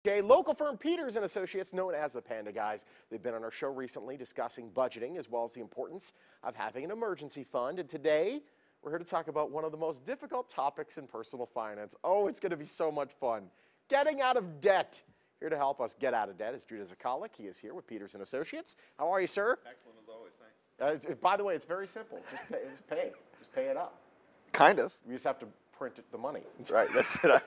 Okay, local firm Peters & Associates, known as the Panda Guys. They've been on our show recently discussing budgeting as well as the importance of having an emergency fund. And today, we're here to talk about one of the most difficult topics in personal finance. Oh, it's going to be so much fun. Getting out of debt. Here to help us get out of debt is Drew Zakalik. He is here with Peters & Associates. How are you, sir? Excellent as always, thanks. By the way, it's very simple. Just pay. Just pay it up. Kind of. We just have to print the money. Right, that's it.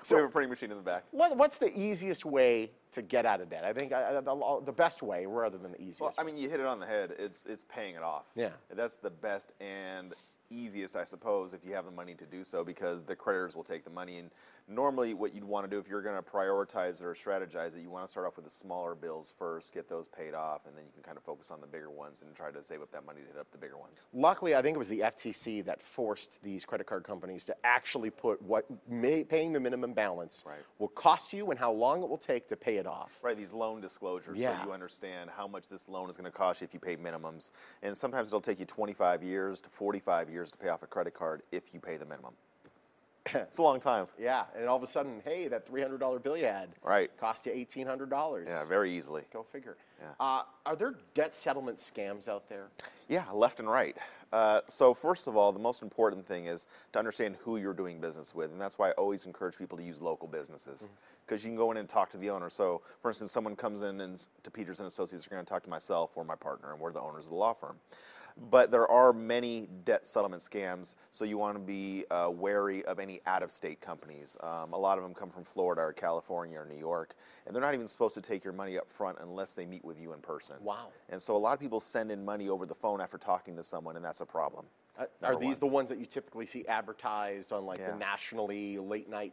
So we have a printing machine in the back. What's the easiest way to get out of debt? I think the best way rather than the easiest. Well, I mean, you hit it on the head. It's paying it off. Yeah. That's the best and easiest, I suppose, if you have the money to do so, because the creditors will take the money. And normally what you'd want to do if you're going to prioritize or strategize it, you want to start off with the smaller bills first, get those paid off, and then you can kind of focus on the bigger ones and try to save up that money to hit up the bigger ones. Luckily, I think it was the FTC that forced these credit card companies to actually put what paying the minimum balance will cost you and how long it will take to pay it off. Right, these loan disclosures, so you understand how much this loan is going to cost you if you pay minimums. And sometimes it'll take you 25 years to 45 years to pay off a credit card if you pay the minimum. It's a long time. Yeah, and all of a sudden, hey, that $300 bill you had cost you $1,800. Yeah, very easily. Go figure. Yeah. Are there debt settlement scams out there? Yeah, left and right. So first of all, the most important thing is to understand who you're doing business with, and that's why I always encourage people to use local businesses, because you can go in and talk to the owner. So, for instance, someone comes in and to Peters & Associates, they're going to talk to myself or my partner, and we're the owners of the law firm. But there are many debt settlement scams, so you want to be wary of any out-of-state companies. A lot of them come from Florida or California or New York, and they're not even supposed to take your money up front unless they meet with you in person. Wow. And so a lot of people send in money over the phone after talking to someone, and that's a problem. Are these the ones that you typically see advertised on like the nationally late night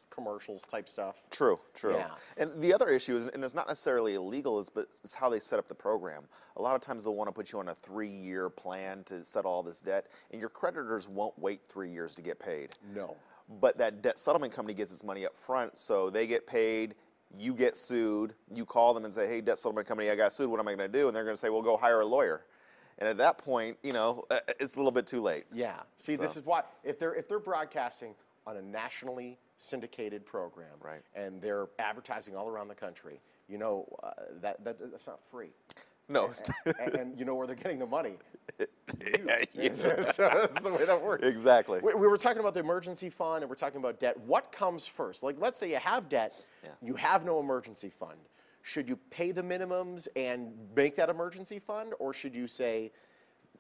commercials type stuff? True, true. Yeah. And the other issue is, and it's not necessarily illegal, but it's how they set up the program. A lot of times they'll want to put you on a 3-year plan to settle all this debt, and your creditors won't wait 3 years to get paid. No. But that debt settlement company gets its money up front, so they get paid, you get sued, you call them and say, hey, debt settlement company, I got sued, what am I going to do? And they're going to say, well, go hire a lawyer. And at that point, you know, it's a little bit too late. Yeah. See, this is why if they're broadcasting on a nationally syndicated program, and they're advertising all around the country, you know, that's not free. No. And you know where they're getting the money. So that's the way that works. Exactly. We were talking about the emergency fund, and we're talking about debt. What comes first? Like, let's say you have debt, you have no emergency fund. Should you pay the minimums and make that emergency fund, or should you say,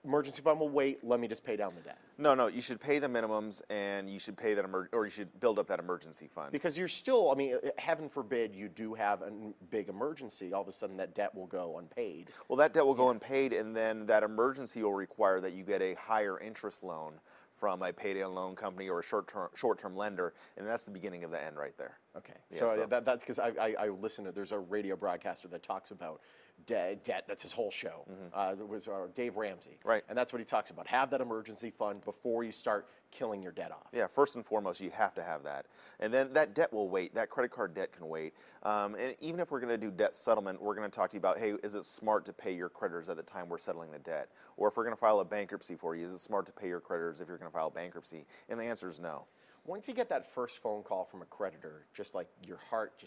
emergency fund will wait, let me just pay down the debt? No, no, you should pay the minimums, and you should pay that or you should build up that emergency fund. Because you're still, I mean, heaven forbid you do have a big emergency, all of a sudden that debt will go unpaid. Well, that debt will go unpaid, and then that emergency will require that you get a higher interest loan from a payday loan company or a short-term lender, and that's the beginning of the end right there. Okay, so that's because I listen to, there's a radio broadcaster that talks about debt, that's his whole show. It was Dave Ramsey. Right. And that's what he talks about. Have that emergency fund before you start killing your debt off. Yeah, first and foremost, you have to have that. And then that debt will wait. That credit card debt can wait. And even if we're going to do debt settlement, we're going to talk to you about, hey, is it smart to pay your creditors at the time we're settling the debt? Or if we're going to file a bankruptcy for you, is it smart to pay your creditors if you're going to file bankruptcy? And the answer is no. Once you get that first phone call from a creditor, just like your heart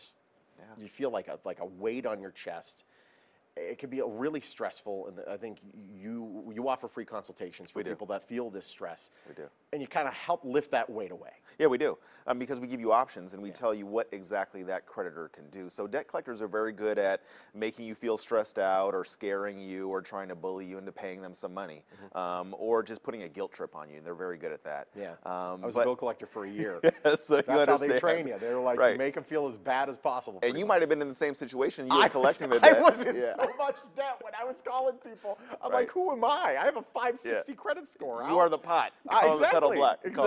you feel like a weight on your chest. It can be really stressful, and I think you offer free consultations for people that feel this stress. We do. And you kind of help lift that weight away. Yeah, we do, because we give you options, and we tell you what exactly that creditor can do. So debt collectors are very good at making you feel stressed out or scaring you or trying to bully you into paying them some money, or just putting a guilt trip on you. They're very good at that. Yeah, I was a bill collector for a year. So that's how they train you. They're like, you make them feel as bad as possible. And you might have been in the same situation. You were collecting the debt. I was in so much debt when I was calling people. I'm like, who am I? I have a 560 credit score. You are the pot. Exactly.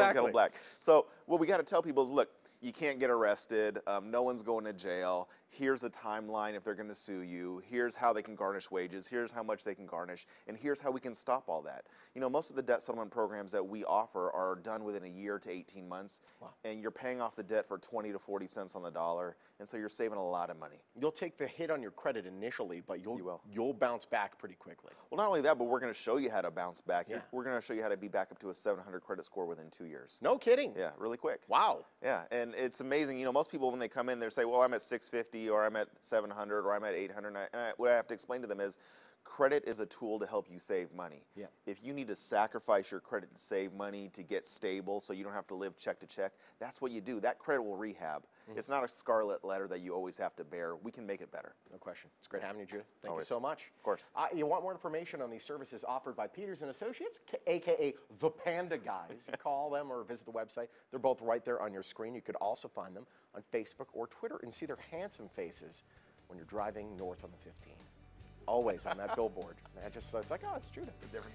Kettle black. So what we got to tell people is, look, you can't get arrested. No one's going to jail. Here's a timeline if they're going to sue you. Here's how they can garnish wages. Here's how much they can garnish. And here's how we can stop all that. You know, most of the debt settlement programs that we offer are done within a year to 18 months. Wow. And you're paying off the debt for 20 to 40 cents on the dollar. And so you're saving a lot of money. You'll take the hit on your credit initially, but you'll bounce back pretty quickly. Well, not only that, but we're going to show you how to bounce back. Yeah. We're going to show you how to be back up to a 700 credit score within 2 years. No kidding. Yeah, really quick. Wow. Yeah, and And it's amazing, you know, most people when they come in, they say, well, I'm at 650 or I'm at 700 or I'm at 800. What I have to explain to them is credit is a tool to help you save money. Yeah. If you need to sacrifice your credit to save money, to get stable so you don't have to live check to check, that's what you do. That credit will rehab. It's not a scarlet letter that you always have to bear. We can make it better. No question. It's great having you, Judith. Thank Always. you so much. Of course. You want more information on these services offered by Peters & Associates, a.k.a. the Panda Guys. You call them or visit the website. They're both right there on your screen. You could also find them on Facebook or Twitter and see their handsome faces when you're driving north on the 15. Always on that billboard. It's like, oh, it's Judith.